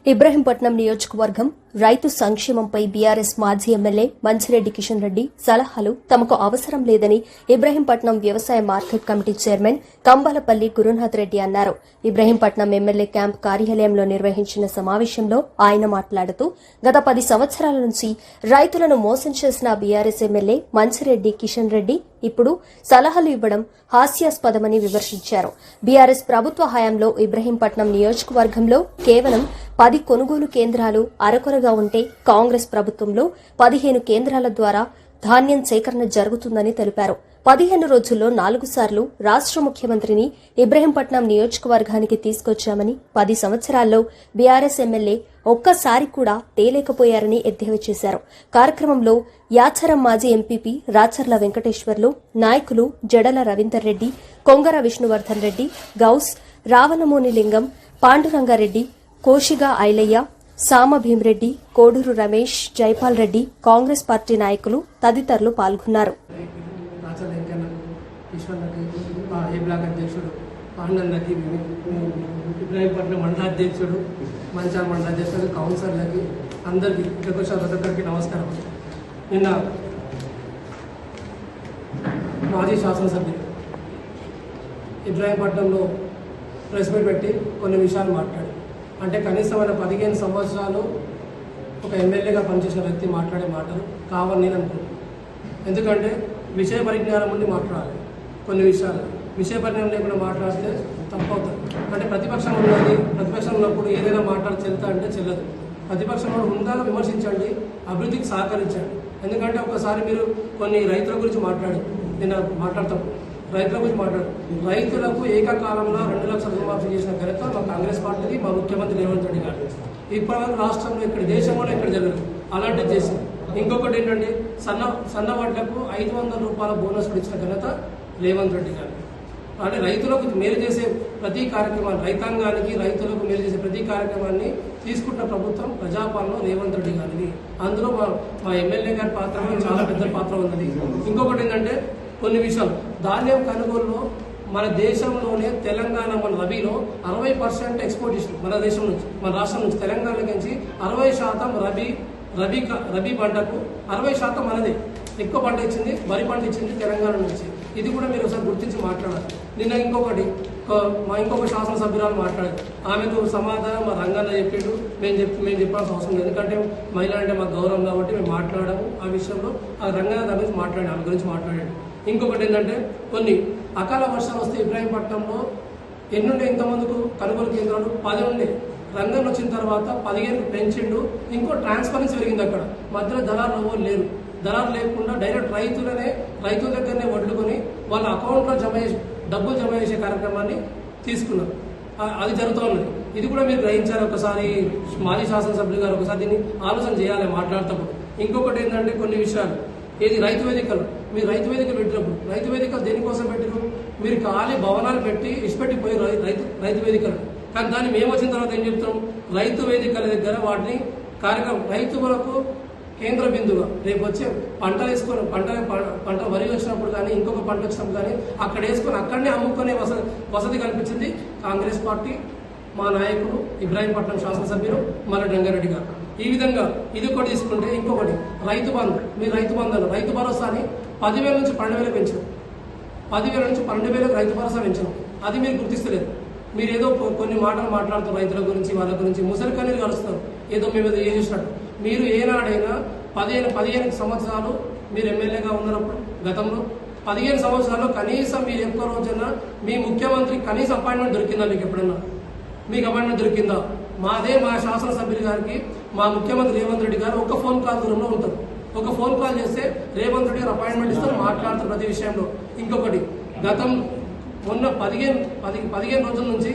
ఇబ్రహీంపట్నం నియోజకవర్గం రైతు సంక్షేమంపై బీఆర్ఎస్ మాజీ ఎమ్మెల్యే మంచిరెడ్డి కిషన్ రెడ్డి సలహాలు తమకు అవసరం లేదని ఇబ్రహీంపట్నం వ్యవసాయ market committee chairman Kambalapalli Gurunath Reddy అన్నారు. ఇబ్రహీంపట్నం ఎమ్మెల్యే క్యాంప్ కార్యాలయంలో నిర్వహించిన సమావేశంలో ఆయన మాట్లాడుతూ గత 10 సంవత్సరాల నుంచి రైతులను మోసం చేసిన బీఆర్ఎస్ ఎమ్మెల్యే మంచిరెడ్డి కిషన్ రెడ్డి ఇప్పుడు సలహాలు ఇవ్వడం హాస్యాస్పదమని విమర్శించారు. బీఆర్ఎస్ ప్రభుత్వ హయాంలో ఇబ్రహీంపట్నం నియోజకవర్గంలో కేవలం 10 కొనుగోలు కేంద్రాలు అరకొరగా ఉంటే కాంగ్రెస్ ప్రభుత్వంలో 15 కేంద్రాల ద్వారా ధాన్యం సేకరణ జరుగుతుందని తెలిపారు. 15 రోజుల్లో 4 సార్లు రాష్ట ముఖ్యమంత్రిని ఇబ్రహీంపట్నం నియోజకవర్గానికి తీసుకొచ్చామని 10 సంవత్సరాల్లో బీఆర్ఎస్ ఎమ్మెల్యే ఒక్కసారి కూడా తేలేకపోయారని ఎద్దేవా చేశారు. కార్యక్రమంలో యాచారం మాజీ ఎంపీపీ రాచర్ల వెంకటేశ్వర్లు, నాయకులు జడల రవీందర్ రెడ్డి, కొంగర విష్ణువర్ధన్ రెడ్డి, గౌస్, రావణమూని లింగం, పాండురంగారెడ్డి, కోషిగా ఐలయ్య, సామ భీమరెడ్డి, కోడూరు రమేష్, జైపాల్ రెడ్డి, కాంగ్రెస్ పార్టీ నాయకులు తదితరులు పాల్గొన్నారు. ఇబ్రహీంపట్నం మండలాధ్యక్షుడు, మంచాల మండలాధ్యక్షుడు, కౌన్సిలర్లకి అందరికీ ఒక్కొక్కరికి నమస్కారం. నిన్న మాజీ శాసనసభ్యులు ఇబ్రహీంపట్నంలో ప్రెస్ మీట్ పెట్టి కొన్ని విషయాలు మాట్లాడారు. అంటే కనీసం 15 సంవత్సరాలు ఒక ఎమ్మెల్యేగా పనిచేసిన వ్యక్తి మాట్లాడే మాటలు కావాలని నేను అనుకుంటున్నాను. ఎందుకంటే విషయ పరిజ్ఞానం ఉండి మాట్లాడాలి. కొన్ని విషయాలు విషయ పరిజ్ఞానం లేకుండా మాట్లాడితే తప్పవుతుంది. అంటే ప్రతిపక్షం ఉన్నది, ప్రతిపక్షం ఉన్నప్పుడు ఏదైనా మాట్లాడి చెల్తా అంటే చెల్లదు. ప్రతిపక్షంలో హుందాగా విమర్శించండి, అభివృద్ధికి సహకరించండి. ఎందుకంటే ఒకసారి మీరు కొన్ని రైతుల గురించి నేను మాట్లాడతాను. రైతుల గురించి రైతులకు ఏకకాలంలో 2 లక్షల రుణమాఫీ చేసిన ఘనత మా కాంగ్రెస్ పార్టీది, మా ముఖ్యమంత్రి రేవంత్ రెడ్డి గారు. ఇప్పటివరకు రాష్ట్రంలో ఇక్కడ దేశంలో ఇక్కడ జరగదు అలాంటివి చేసి. ఇంకొకటి ఏంటంటే సన్నవాట్లకు 500 రూపాయల బోనస్ ఇచ్చిన ఘనత రేవంత్ రెడ్డి గారు. అంటే రైతులకు మేలు చేసే ప్రతి కార్యక్రమాన్ని, రైతాంగానికి రైతులకు మేలు చేసే ప్రతి కార్యక్రమాన్ని తీసుకుంటున్న ప్రభుత్వం ప్రజాపాలన రేవంత్ రెడ్డి గారిది. అందులో మా ఎమ్మెల్యే గారి పాత్ర చాలా పెద్ద పాత్ర ఉన్నది. ఇంకొకటి ఏంటంటే కొన్ని విషయాలు ధాన్యం కొనుగోలులో మన దేశంలోనే తెలంగాణ మన రబీలో 60% ఎక్స్పోర్ట్ ఇస్తుంది. మన దేశం నుంచి, మన రాష్ట్రం నుంచి తెలంగాణ నుంచి 60% రబీ పంటకు 60% మనది ఎక్కువ పంట ఇచ్చింది, వరి పంట ఇచ్చింది తెలంగాణ నుంచి. ఇది కూడా మీరు ఒకసారి గుర్తించి మాట్లాడాలి. నిన్న ఇంకొక శాసనసభ్యురాలు మాట్లాడారు. ఆమెకు సమాధానం మా రంగన్న చెప్పిండు. మేము చెప్పాల్సిన అవసరం లేదు. ఎందుకంటే మహిళ అంటే మాకు గౌరవం కాబట్టి మేము మాట్లాడాము. ఆ విషయంలో ఆ రంగన్న దాని గురించి మాట్లాడాడు, ఆమె గురించి మాట్లాడాడు. ఇంకొకటి ఏంటంటే కొన్ని అకాల వర్షాలు వస్తే ఇబ్రహీంపట్నంలో ఎన్నుండే ఇంతమందికి కొనుగోలు కేంద్రాలు 10 ఉండే. రంగం వచ్చిన తర్వాత 15 పెంచిండు. ఇంకో ట్రాన్స్పరెన్సీ పెరిగింది. అక్కడ మధ్యలో దళారులు ఎవరు లేరు. దళారు లేకుండా డైరెక్ట్ రైతుల దగ్గరనే వడ్లుకొని వాళ్ళ అకౌంట్లో డబ్బులు జమ చేసే కార్యక్రమాన్ని తీసుకున్నారు. అది జరుగుతూ ఉన్నది. ఇది కూడా మీరు గ్రహించాలి. ఒకసారి మాజీ శాసనసభ్యులు గారు ఒకసారి దీన్ని ఆలోచన చేయాలి మాట్లాడేటప్పుడు. ఇంకొకటి ఏంటంటే కొన్ని విషయాలు ఏది రైతు వేదికలు, మీరు రైతు వేదికలు పెట్టినప్పుడు రైతు వేదికలు దేనికోసం పెట్టిరు? మీరు ఖాళీ భవనాలు పెట్టి ఇష్టపెట్టిపోయి రైతు వేదికలు. కానీ దాన్ని మేము వచ్చిన తర్వాత ఏం చెప్తాం? రైతు వేదికల దగ్గర వాటిని కార్యక్రమం రైతులకు కేంద్ర బిందుగా రేపు వచ్చే పంటలు వేసుకొని పంట వరి వచ్చినప్పుడు కానీ ఇంకొక పంట వచ్చినప్పుడు కానీ అక్కడ వేసుకొని అక్కడనే అమ్ముకునే వసతి కల్పించింది కాంగ్రెస్ పార్టీ, మా నాయకుడు ఇబ్రహీంపట్నం శాసనసభ్యులు మల్ల రంగారెడ్డి గారు. ఈ విధంగా ఇది ఒకటి తీసుకుంటే ఇంకొకటి రైతు బంధు. మీరు రైతు భరోసాని 10,000 నుంచి 12,000 పెంచారు. 10,000 నుంచి 12,000 రైతు భరోసా పెంచారు. అది మీరు గుర్తిస్తలేదు. మీరు ఏదో కొన్ని మాటలు మాట్లాడుతారు రైతుల గురించి, వాళ్ళ గురించి ముసలి కన్నీరు కలుస్తారు. ఏదో మేము ఏదో చేసినట్టు. మీరు ఏనాడైనా 15 సంవత్సరాలు మీరు ఎమ్మెల్యేగా ఉన్నప్పుడు గతంలో 15 సంవత్సరాల్లో కనీసం మీరు ఎక్కువ రోజున మీ ముఖ్యమంత్రి కనీసం అపాయింట్మెంట్ దొరికిందా? మీకు ఎప్పుడన్నా మీకు అపాయింట్మెంట్ దొరికిందా? మా శాసనసభ్యులు గారికి మా ముఖ్యమంత్రి రేవంత్ రెడ్డి గారు ఒక ఫోన్ కాల్ దూరంలో ఉంటారు. ఒక ఫోన్ కాల్ చేస్తే రేవంత్ రెడ్డి గారు అపాయింట్మెంట్ ఇస్తారు, మాట్లాడతారు ప్రతి విషయంలో. ఇంకొకటి మొన్న 15 రోజుల నుంచి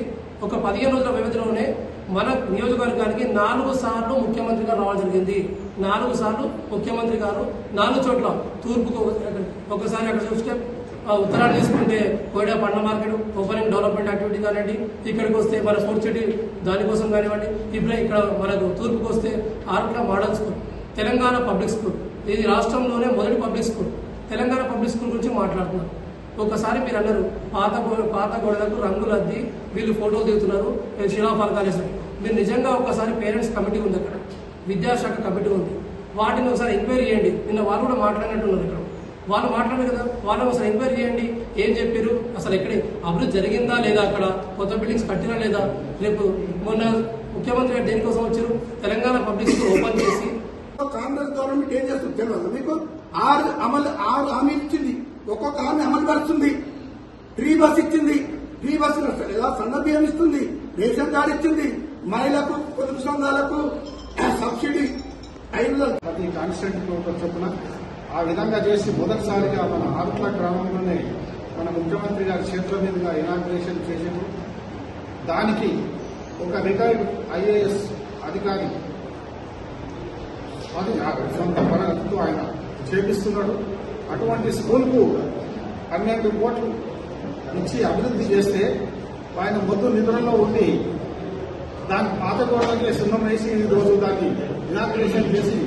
ఒక 15 రోజుల వ్యవధిలోనే మన నియోజకవర్గానికి 4 సార్లు ముఖ్యమంత్రి గారు రావడం జరిగింది. 4 సార్లు ముఖ్యమంత్రి గారు 4 చోట్ల తూర్పుకు ఒకసారి అక్కడ చూస్తే ఉత్తరాలు తీసుకుంటే కోయడా పండ్ల మార్కెట్ ఓపెనింగ్ డెవలప్మెంట్ యాక్టివిటీ కానివ్వండి, ఇక్కడికి వస్తే మన స్పోర్ట్స్ సిటీ దానికోసం కానివ్వండి, ఇప్పుడు ఇక్కడ మనకు తూర్పుకు వస్తే Artla model school, Telangana public school, ఇది రాష్ట్రంలోనే మొదటి public school. Telangana public school గురించి మాట్లాడుతున్నారు. ఒకసారి మీరు అన్నారు పాత గోడలకు రంగులు అద్ది వీళ్ళు ఫోటోలు దిగుతున్నారు, శిలాఫలకాలు వేసారు. మీరు నిజంగా ఒకసారి పేరెంట్స్ కమిటీ ఉంది అక్కడ, విద్యాశాఖ కమిటీ ఉంది, వాటిని ఒకసారి ఎంక్వైరీ చేయండి. నిన్న వాళ్ళు కూడా మాట్లాడినట్టున్నారు ఇక్కడ, వాళ్ళు మాట్లాడారు కదా, వాళ్ళని ఒకసారి ఎంక్వైరీ చేయండి. ఏం చెప్పారు, అసలు ఎక్కడ అభివృద్ధి జరిగిందా లేదా, అక్కడ కొత్త బిల్డింగ్స్ కట్టినా లేదా. రేపు మొన్న ముఖ్యమంత్రి గారు దేనికోసం వచ్చారు, తెలంగాణ పబ్లిక్ స్కూల్ ఓపెన్ చేసి. కాంగ్రెస్ గవర్నమెంట్ ఏం చేస్తుంది తెలియదు మీకు. 6 హామీ ఇచ్చింది, ఒక్కొక్క హామీ అమలు పరుస్తుంది. ఫ్రీ బస్ ఇచ్చింది, ఫ్రీ బస్ లేదా సన్న బియ్యం ఇస్తుంది, రేషన్ కార్డు ఇచ్చింది, మహిళలకు పొదుపు సంఘాలకు సబ్సిడీ 5 ప్రతి కాన్స్టిట్యూంట్ ఒక చొప్పున ఆ విధంగా చేసి మొదటిసారిగా మన ఆరుట్ల గ్రామంలోనే మన ముఖ్యమంత్రి గారి చేతుల మీదుగా ఇనాగ్రేషన్ చేసారు. దానికి ఒక రిటైర్డ్ ఐఏఎస్ అధికారి అది సొంత పనులతో ఆయన చేపిస్తున్నాడు. అటువంటి స్కూల్కు 12 కోట్లు ఇచ్చి అభివృద్ధి చేస్తే ఆయన మొద్దు నిధులలో ఉండి దాని పాత గోడలకే సున్నం వేసి ఈ రోజు దాన్ని ఇనాగ్రేషన్ చేసి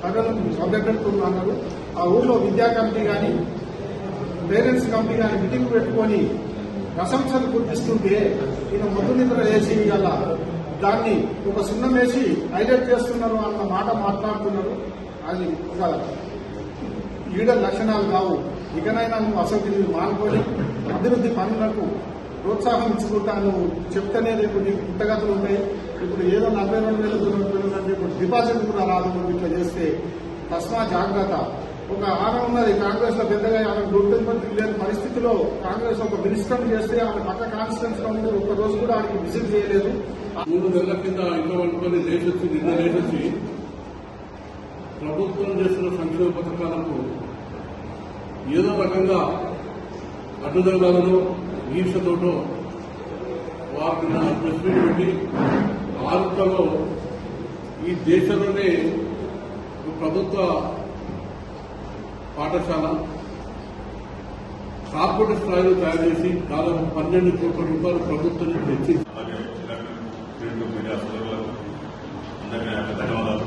ప్రజలను సభ్యపెడుతున్నారు. ఆ ఊర్లో విద్యా కమిటీ కానీ పేరెంట్స్ కమిటీ కానీ మీటింగ్ పెట్టుకొని ప్రశంసలు గుర్తిస్తుంటే ఈయన మొద్దు నిద్ర వేసి ఇవాళ దాన్ని ఒక సున్నం వేసి హైలైట్ చేస్తున్నారు అన్న మాట మాట్లాడుతున్నారు. అది ఒక లీడర్ లక్షణాలు కావు. ఇకనైనా నువ్వు అసలు మానుకొని అభివృద్ధి పనులకు ప్రోత్సాహం ఇచ్చుకుంటా నువ్వు చెప్తేనే రేపు నీకు పుట్టగతులు ఉంటాయి. ఇప్పుడు ఏదో 42,000 ఇప్పుడు డిపాజిట్ కూడా రాదు. నువ్వు ఇట్లా చేస్తే తస్మా జాగ్రత్త. ఒక ఆమె ఉన్నది కాంగ్రెస్ లో పెద్దగా ఆమె గుర్తింపు లేని పరిస్థితిలో కాంగ్రెస్ ఒక మినిస్టర్ చేస్తే ఆమె పక్క కాన్స్టిట్యూన్స్ లో ఉండి ఒక్క రోజు కూడా ఆమెకి విజిట్ చేయలేదు. 3 నెలల కింద ఇంట్లో వండుకొని లేచొచ్చి నిన్న లేచొచ్చి ప్రభుత్వం చేస్తున్న సంక్షేమ పథకాలకు ఏదో రకంగా అడ్డుదలగాలను ఈర్షతోటో వారికి ప్రెస్ మీట్ పెట్టి ఆరుట్లలో ఈ దేశంలోనే ప్రభుత్వ పాఠశాల కార్పొరేట్ స్థాయిలో తయారు చేసి దాదాపు 12 కోట్ల రూపాయలు ప్రభుత్వం నుంచి తెచ్చింది. మీడియా సోదరులకు అందరికీ నా యొక్క ధన్యవాదాలు.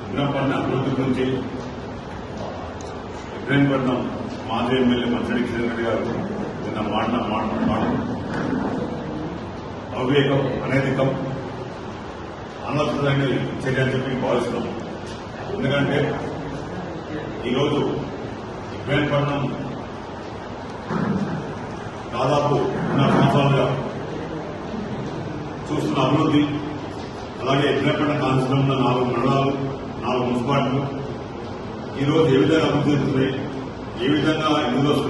ఇబ్రాహీంపట్నం అభివృద్ధి గురించి ఇబ్రాహీంపట్నం మాజీ ఎమ్మెల్యే మంచిరెడ్డి కిషన్ రెడ్డి గారు నిన్న మాట్లాడు అవివేకం, అనైతికం, అనవసరమైన చర్య అని చెప్పి భావిస్తున్నాం. ఎందుకంటే ఈరోజు ఇబ్రాహీంపట్నం దాదాపు 2 సంవత్సరాలుగా చూస్తున్న అభివృద్ధి, అలాగే ఇబ్రాహీంపట్నం కాన్స్టిట్యూన్సీలో 4 మండలాలు, 4 మున్సిపాలిటీలు ఈరోజు ఏ విధంగా అభివృద్ధి చెందుతున్నాయి, ఏ విధంగా ఎందుకు వస్తుంది.